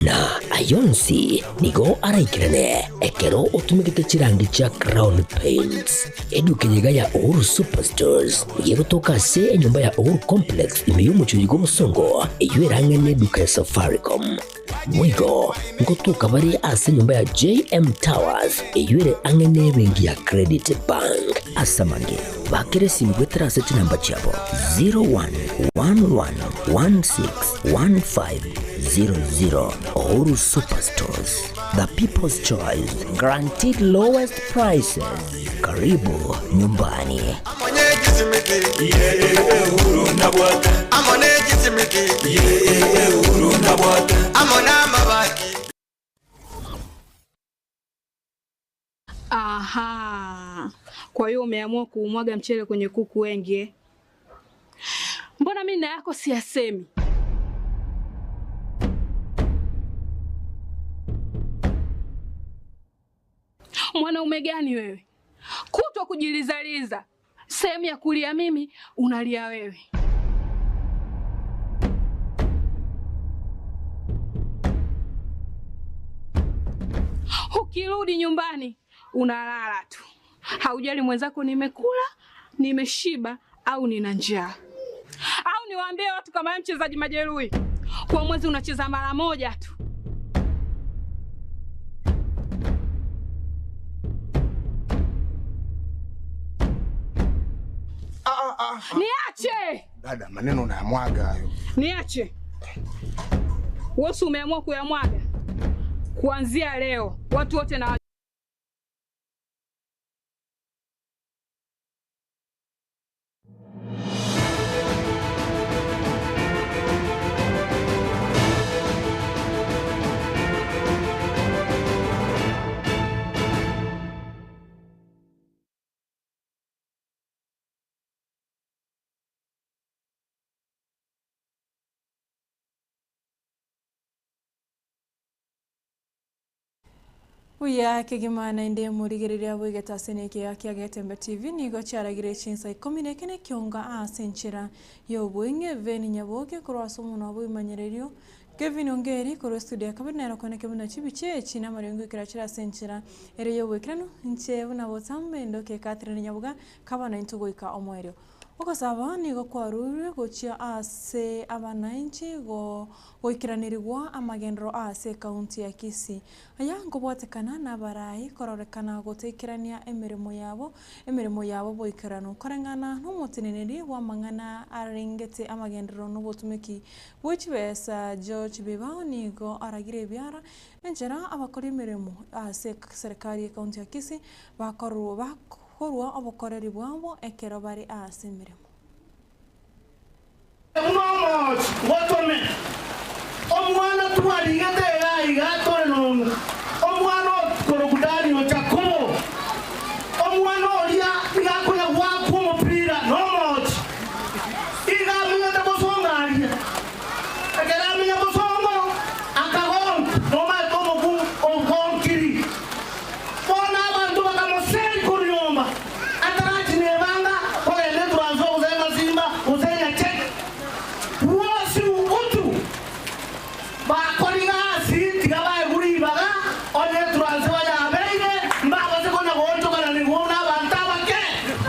na ayonsi nigo araikirane ekero otumikite chirangi cha crown paints edukenyega ya Uhuru Superstores yegotoka se enyumba ya Uhuru Complex imeyumucho yigo musongo eywerangene duka ya Safaricom mwigo ngotuka bari ase nyumba ya JM Towers eyure angene bengi ya Credit Bank asamange bakire simgwetera seti namba chabo 0111161500. Uhuru Superstores, the people's choice, guaranteed lowest prices. Karibu nyumbani. Aha. Kwa hiyo umeamua kuumwaga mchele kwenye kuku wengi. Mbona mimi na yako siyasemi? Mwanaume gani wewe? Kutwa kujilizaliza. Sehemu ya kulia mimi, unalia wewe. Ukirudi nyumbani, unalala tu. Haujali mwenzako nimekula, nimeshiba au nina njaa. Au niwaambie watu kama mchezaji majeruhi. Kwa mwezi unacheza mara moja tu. Niache! Dada, maneno unayamwaga hayo. Niache. Wewe umeamua kuyamwaga. Kuanzia leo, watu wote na Uya kigimana inde murigereria bwigeta seneke ya Getembe TV nigo cyaragire Chinsa Ikomi nekene Ekeonga asenchera yobwenge veni Nyaboga kurwaso muno abumanyererio Kevin Ongeri koro studio kabinero koneke buna chibiche china marengo kirachira senchera ere yobwekrano nche buna botambe ndoke Catherine Nyaboga kabana intugoika omwerio okosaba nigo kwarure gochia ase abananchi goikiranirwa amagendro ase county ya Kisii aya ngobwatekana na barai kororekana gotekirania emirimo yabo boikirano korengana n'umutineneri wa mangana aringete amagendro n'ubutumiki bw'ikibesa George Bibao nigo aragire byara enjera abakora imirimo ase serikali ya county ya Kisii bakorwa obukoreri bwabo ekero bari asemiremo watome omwana tuwaligete igatore no omwana korokudani ochakomo omwana olia igakona waku mupira no moch igamenya tabosongaria ageramenya bosongo akagon no matomo ku ogonkiri bona abantu bakamoseri kunyomba atarachi nebanga kwele twazo uzema simba uzenya check wosi utu bakoriga siti gabaye kuribaga onye twazo yabeire mbaba sekona gonto kana ni ngona bantabake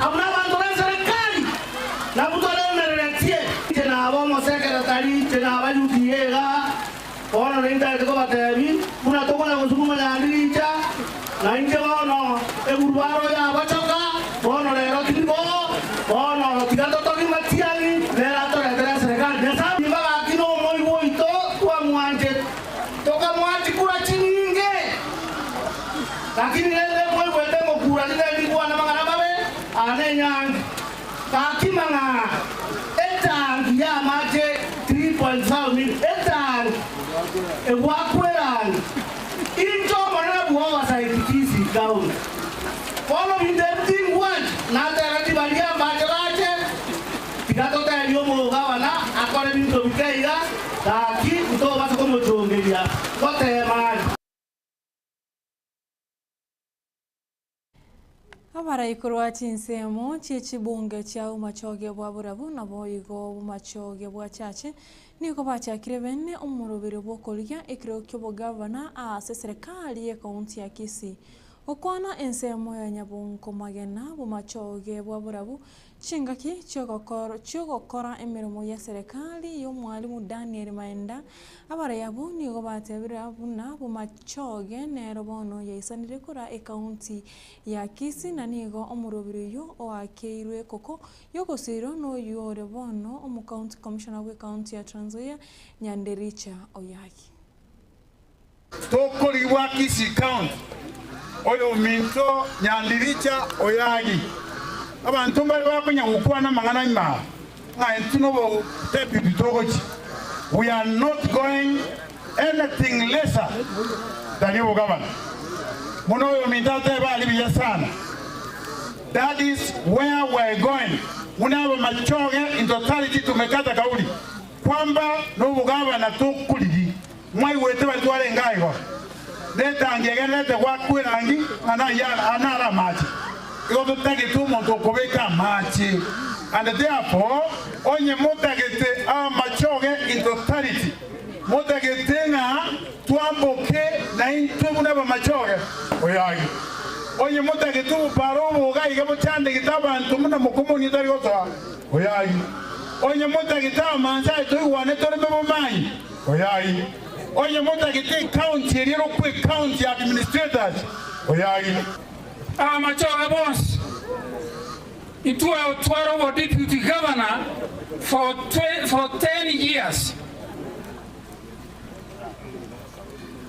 abuna bandore serikali na butore meretie tena abo mosekretari tena abayudiega ona nenda ko batebi una tokona gusukuma ya ndija na inje bono eburbaro ya bachoka bono lero tipo bono tigato toki matiani lera to la serikali nesa nibaga kino moi boito kwa mwanje toka mwanje kura chininge lakini lele moi boite mokura ni kwa na mangana babe ane nyang kakimanga etang ya maje 3.5 mil etang wakweran into manana buwa saitisi down following the thing what na tarati balia majaraje tigato ta yomo gawana akore binto bikaiga taki uto basa komo chongelia kote mali Abara ikorwa chinsemo chibunge cha umachoge bwa burabu nabo igo umachoge bwa chache niko bachakire bene umurubiri bwo kolya ikiro ky'obugavana ase serikali ya kaunti ya Kisii okwana ensemo ya Nyabungo magena bumachoge bwa burabu chingaki cyogokora emirimo ya serikali yo mwalimu Daniel Maenda abara yabu nigo batebira buna bumachoge nero bono yaisanire kura ekaunti ya Kisii na nigo omurubiri yo oakeirwe koko yogosiro no yore bono omucounty commissioner we county ya Trans Nzoia Nyanderikya Oyaki tokolibwa Kisii county oyo minto Nyanderikya Oyaki abantu bali bakunya ukwana mangana ima ntunobo tepi bitogochi. We are not going anything lesser than you governor. Muno yo minto te bali biya sana. That is where we're going. Muna machoge in totality tumekata kauli kwamba no governor tokuligi mwai wete batwale ngaiwa leta angegelete kwa kwirangi anara machi yoto tagete umuntu okobeka machi and therefore onye mutagete machoge in totality mutagete nga twamboke na intumu na machoge Oyaki onye mutagete ubaro boga igabo chande kitaba ntumuna mukomoni tari otwa Oyaki onye mutagete amanza toiwane torememo mai Oyaki onye mutagete county rero kwe county administrators Oyaki machoge boss into our 12 deputy governor for 10 years.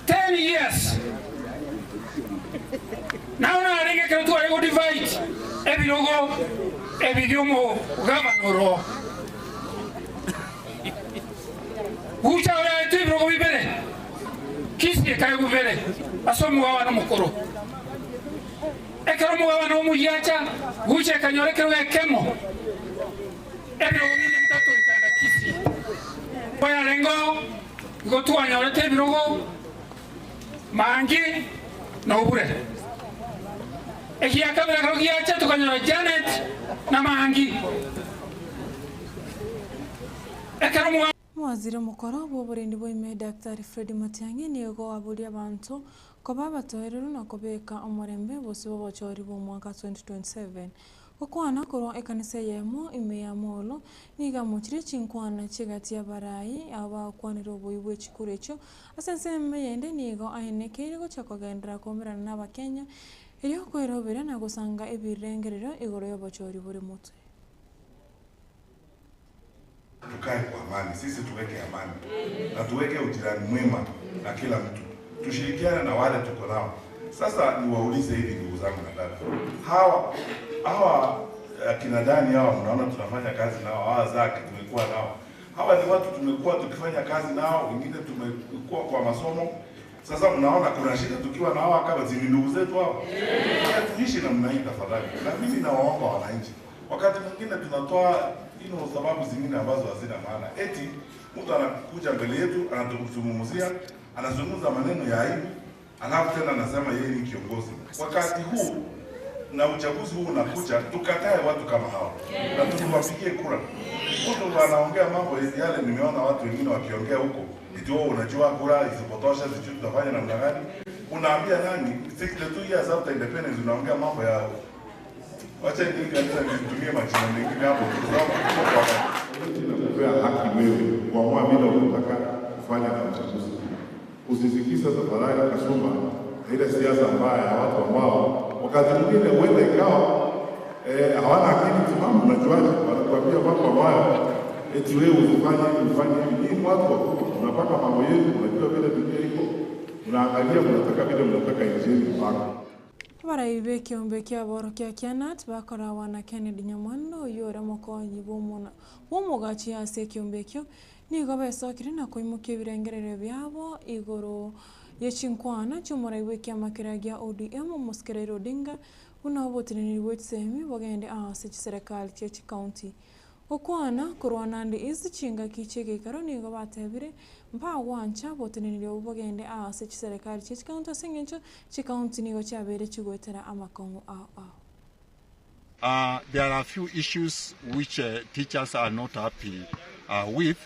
10 years. Now I think I will divide every logo, every yomo governor. Who shall I take over better? Kisii Kayu better. Asomu no mokoro. Ekeromu no muyacha, Guche Kanyore Kemo. Every mtato ikanda Kisii. Kwa lengo go tu anyorete birogo mangi na ubure. Ekia kabla rogiacha tukanyora Janet na mangi. Ekeromu Mwaziri mukoro bw'oburendi bw'ime Dr. Fred Matiang'i nigo abuli abantu koba batoherero na kobeka omurembe bose bobochori bo mwaka 2027 okwana koro ekanisa yemo ime ya molo niga muchire chinkwana chigati ya barayi aba kwaniro boyibwe chikurecho asense yende nigo ahenekere go chakogendera komerana n'abakenya iriyo kwerobera na gusanga ebirengerero igoro yobochori buri mutwe. Tukae kwa amani, sisi tuweke amani na tuweke ujirani mwema na kila mtu, tushirikiane na wale tuko nao. Sasa niwaulize hivi ndugu zangu na dada, hawa kina Dani hawa mnaona tunafanya kazi nao, hawa Zaki tumekuwa nao, hawa ni watu tumekuwa tukifanya kazi nao, wengine tumekuwa kwa masomo. Sasa mnaona kuna shida tukiwa na hawa kama zini ndugu zetu hao, tuishi namna hii tafadhali. Na mimi nawaomba wananchi, wakati mwingine tunatoa sababu zingine ambazo hazina maana. Eti mtu anakuja mbele yetu anatuzungumzia, anazungumza maneno ya aibu, alafu tena anasema yeye ni kiongozi. Wakati huu na uchaguzi huu unakuja, tukatae watu kama hawa na tuwapigie kura. Mtu anaongea mambo yale, nimeona watu wengine wakiongea huko, eti wao unajua kura isipotosha, sisi tutafanya namna gani? Unaambia nani 62 years after independence unaongea mambo ya wacha ndio kanisa nitumie majina mengine hapo kwa sababu tunakupea haki wewe kuamua bila unataka kufanya na uchaguzi. Usisikize tafadhali kasumba ile siasa mbaya ya watu ambao wakati mwingine huenda ikawa hawana akili timamu. Unajuaje? Wanakuambia mambo ambayo eti wewe ufanye hivi. Watu unapaka mambo yetu, unajua vile dunia iko, unaangalia mnataka vile mnataka injili mpaka Baraibe kiombe kia boro kia kianat bakora wana Kennedy Nyamwando yore mokonyi bomugachi ase kiombe kyo nigo besokire na koimukia birengerere byabo igoro yechinkwana cy'umuraibe kia makiragia ODM Muskere Odinga unabotiniri wetsemi bogende ase serikali cya county okwana kurwanandi izi chinga kichege karo nigo batebire mpa wancha botiniri bogende ase serikali cya county singencho county nigo cyabere kigotera amakongo there are a few issues which teachers are not happy with.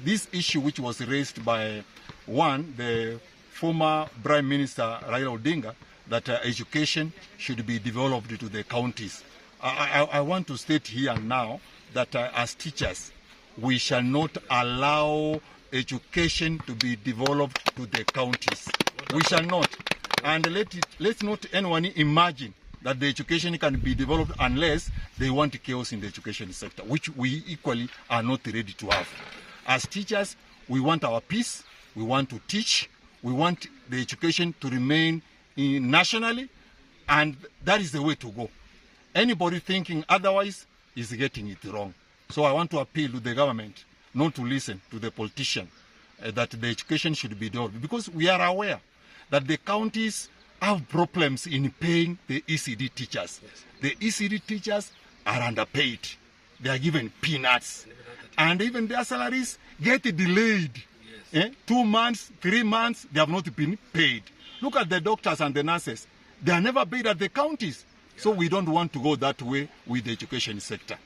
This issue which was raised by the former Prime Minister Raila Odinga, that education should be developed to the counties. I want to state here and now that as teachers, we shall not allow education to be developed to the counties. We shall not. And let's not anyone imagine that the education can be developed unless they want chaos in the education sector, which we equally are not ready to have. As teachers, we want our peace, we want to teach, we want the education to remain nationally, and that is the way to go. Anybody thinking otherwise is getting it wrong. So I want to appeal to the government not to listen to the politician that the education should be developed, because we are aware that the counties have problems in paying the ECD teachers. Yes. The ECD teachers are underpaid. They are given peanuts. And even their salaries get delayed. Yes. 2 months, 3 months, they have not been paid. Look at the doctors and the nurses. They are never paid at the counties. Yeah. So we don't want to go that way with the education sector.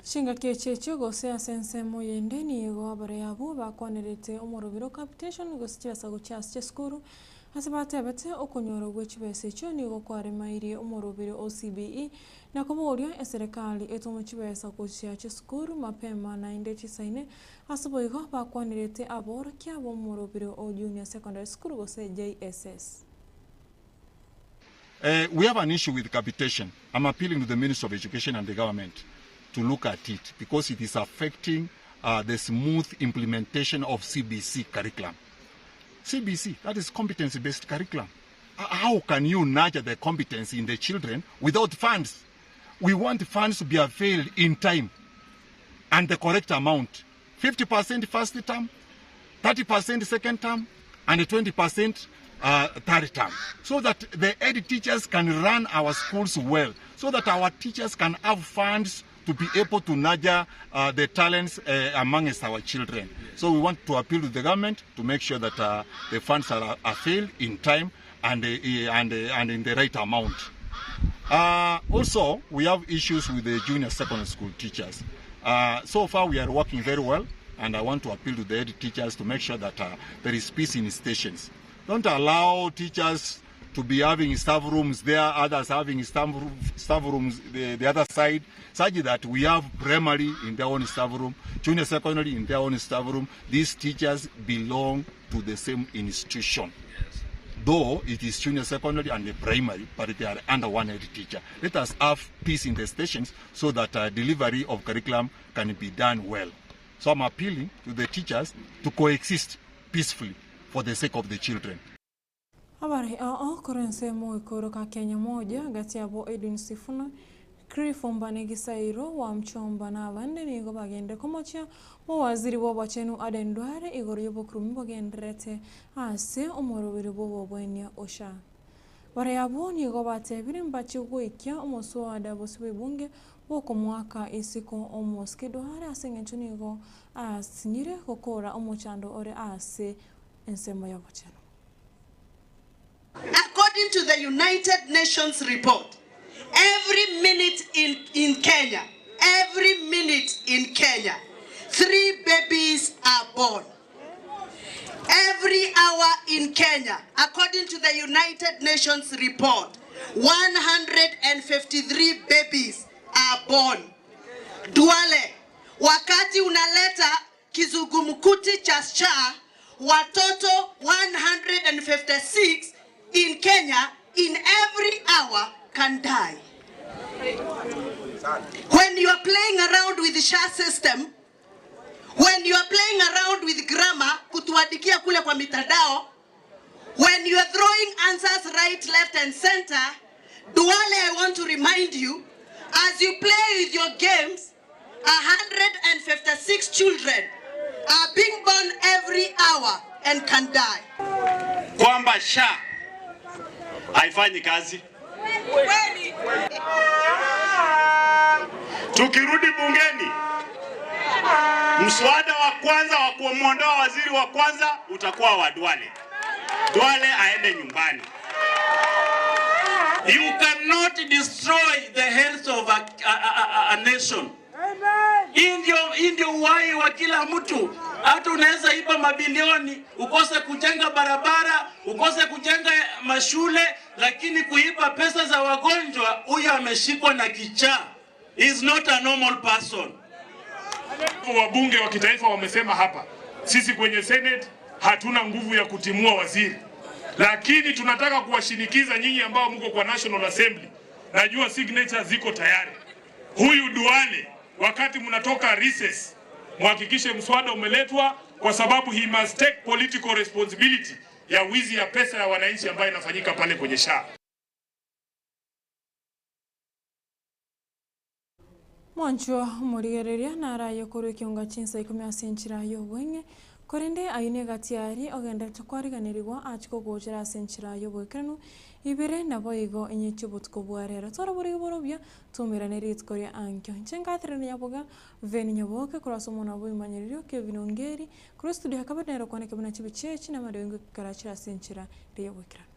Shinga kechecho gosea sense moyendeni go abare yabu bakwanerete omorobiro capitation gositira sagochas cheskuru asibate bete okonyoro gwechibese cyo nigo kwaremaire omorobiro OCBE nakoboria serikali etomochibesa gochia cheskuru mapema na indechisaine asiboigo bakwanerete abora kyabo omorobiro o junior secondary school gose JSS. We have an issue with capitation. I'm appealing to the Minister of Education and the government to look at it, because it is affecting the smooth implementation of CBC curriculum. CBC, that is competency-based curriculum. How can you nurture the competency in the children without funds? We want funds to be availed in time and the correct amount. 50% first term, 30% second term, and 20% third term, so that the ed teachers can run our schools well, so that our teachers can have funds to be able to nurture the talents amongst our children. So we want to appeal to the government to make sure that the funds are filled in time and in the right amount. Also, we have issues with the junior secondary school teachers. So far, we are working very well, and I want to appeal to the head teachers to make sure that there is peace in stations. Don't allow teachers to be having staff rooms there, others having staff rooms the other side, such that we have primary in their own staff room, junior secondary in their own staff room. These teachers belong to the same institution. Yes. Though it is junior secondary and the primary, but they are under one head teacher. Let us have peace in the stations so that delivery of curriculum can be done well. So I'm appealing to the teachers to coexist peacefully for the sake of the children. Habari korense mo ikoroka Kenya moja gati yabo Edwin Sifuna Krifombane Gisairo wa mchomba na abande nigo bagende komocha mo waziri bo bachenu adendware igoro yobo krumi bagendrete ase omorobiri bo bwenya osha bare yabo nigo batebire mbachi gwikia omoso adabo sibunge boko mwaka isiko omoskedware asengencho nigo asinyire kokora omochando ore ase ensemo ya bachenu. According to the United Nations report, every minute in Kenya, 3 babies are born. Every hour in Kenya, according to the United Nations report, 153 babies are born. Duale, wakati unaleta kizungumkuti cha SHA, watoto 156 in Kenya in every hour can die. When you are playing around with the SHA system, when you are playing around with grammar, kutuadikia kule kwa mitandao, when you are throwing answers right, left and center, Duale, I want to remind you, as you play with your games, 156 children are being born every hour and can die. Kwamba SHA haifanyi kazi. Tukirudi bungeni, mswada wa kwanza wa kumwondoa waziri wa kwanza utakuwa wa Duale. Duale aende nyumbani. You cannot destroy the health of a nation. Hii ndio uhai wa kila mtu. Hata unaweza iba mabilioni, ukose kujenga barabara, ukose kujenga mashule, lakini kuiba pesa za wagonjwa, huyo ameshikwa na kichaa. He is not a normal person. Wabunge wa kitaifa wamesema hapa, sisi kwenye Senate hatuna nguvu ya kutimua waziri. Lakini tunataka kuwashinikiza nyinyi ambao mko kwa National Assembly. Najua signature ziko tayari. Huyu Duale, wakati mnatoka recess, muhakikishe mswada umeletwa, kwa sababu he must take political responsibility ya wizi ya pesa ya wananchi ambayo inafanyika pale kwenye SHA. Mwancho murigereria na rayo kuru Ekeonga Chinsa Ikomi asenchira yobwenge korende aine gatiari ogenda twariganirwa achiko gojera asenchira yobwekranu ibere nabo igo enyecho butko bwarera tora buri borobya tumirane ritkoria ankyo chengathire Nyaboga veni Nyaboga kurasomo nabo imanyiririo kevinongeri kuri studio hakabanero kone kebana chibichechi na marengo karachira asenchira yobwekranu.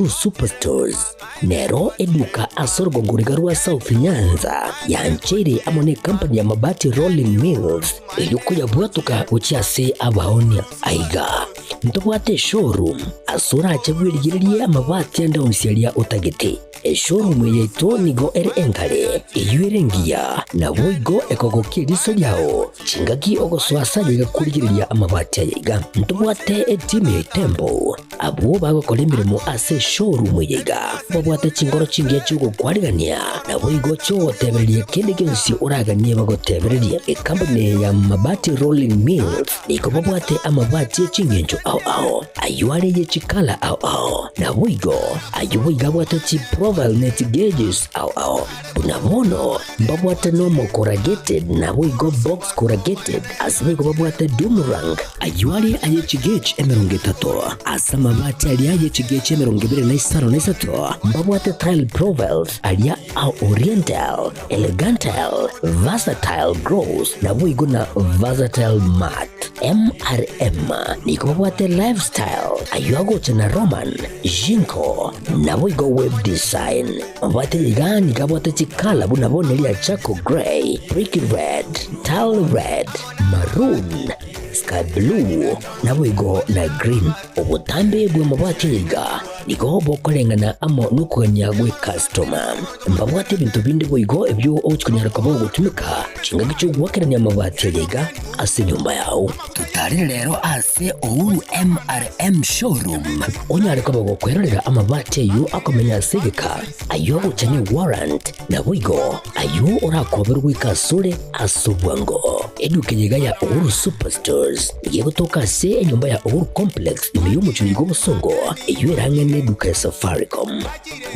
Superstores nero eduka asorgo ngurigarua South Nyanza yanchere amone company ya mabati Rolling Mills eyukuya bwatuka uchiase abaonia aiga ntobwate showroom asura achagwirigirie amabati anda umsialia utagete showroom yeto nigo ere engale eyuerengia na boigo ekogokie riso yao chingaki ogoswasa yiga kurigiriria amabati aiga ntobwate team ya Tembo abo bagokora imirimo ase showroom yiga babwate chingoro chingiye cyugo kwarigania na boigo cyo tebererie kende gensi uraganie bagotebererie company ya mabati Rolling Mills niko babwate amabati chingenjo ao ayuare ye chikala ao na boigo ayuiga bwate chi profile net gauges ao bunabono babwate normal corrugated na boigo box corrugated asbigo babwate Dumerang ayuare aye chigage emerongetato asama mabati aliaye chigage emerongibire na isato babwate tile profiles alia au oriental elegantal versatile gross na boigo na versatile mat MRM niko babwate lifestyle ayuago chana Roman Jinko na boigo web design babwate ligani kabwate chikala bunabone lia Chaco Gray, Brick Red, Tile Red, Maroon, Sky Blue na boigo na Green obutambe bwe mabwate liga niko bokolengana amo nukwenya gwe customer mbabwate bintu bindi boigo ebyo ochikonyara kabo gutumika chinga gicho gwakeranya mabwate liga ase nyumba yao tutari rero ase ouru MRM showroom onyare kabo gukwerera amabwate yu akomenya segeka ayo uchanye warrant na boigo ayo urakoberwa ikasure asubwango edukenyiga ya Ouru Superstores yegotoka se nyumba ya Ouru Complex imiyo chigo busongo iyo erangene duka Safaricom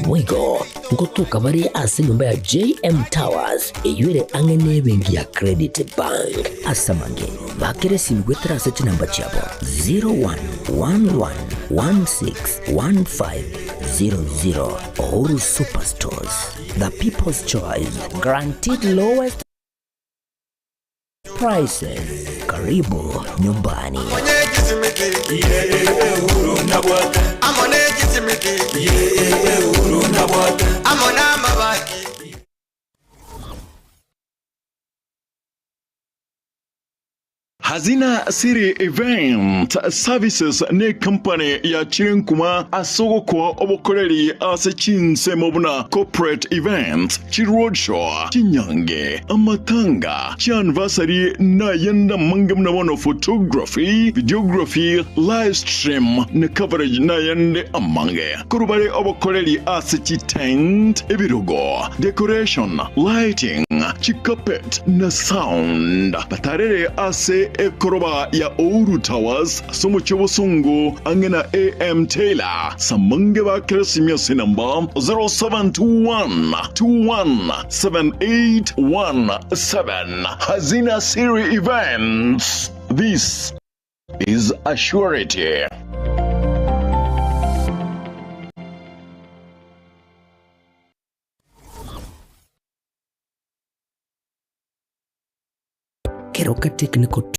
boigo ngotoka bari ase nyumba ya JM Towers iyo ere angene bengi ya Credit Bank asamange bakere simgwetera se namba chabo 0111161500 Ouru Superstores, the people's choice, guaranteed lowest prices. Karibu nyumbani. Hazina Siri Event Services ne company ya Chirenkuma asogo kwa obokoreri ase Chinsa mobuna corporate events Chiroadshow Chinyange Amatanga Chianversary na yenda mangam na wano photography videography live stream na coverage na yende amange kurubare obokoreri ase tent ebirogo decoration lighting chikapet na sound batarere ase ekoroba ya Ouru Towers somo chobosungu angena AM Taylor samange ba kresimya sinamba 0721217817 Hazina Siri Events. This is a surety. Keroka Technical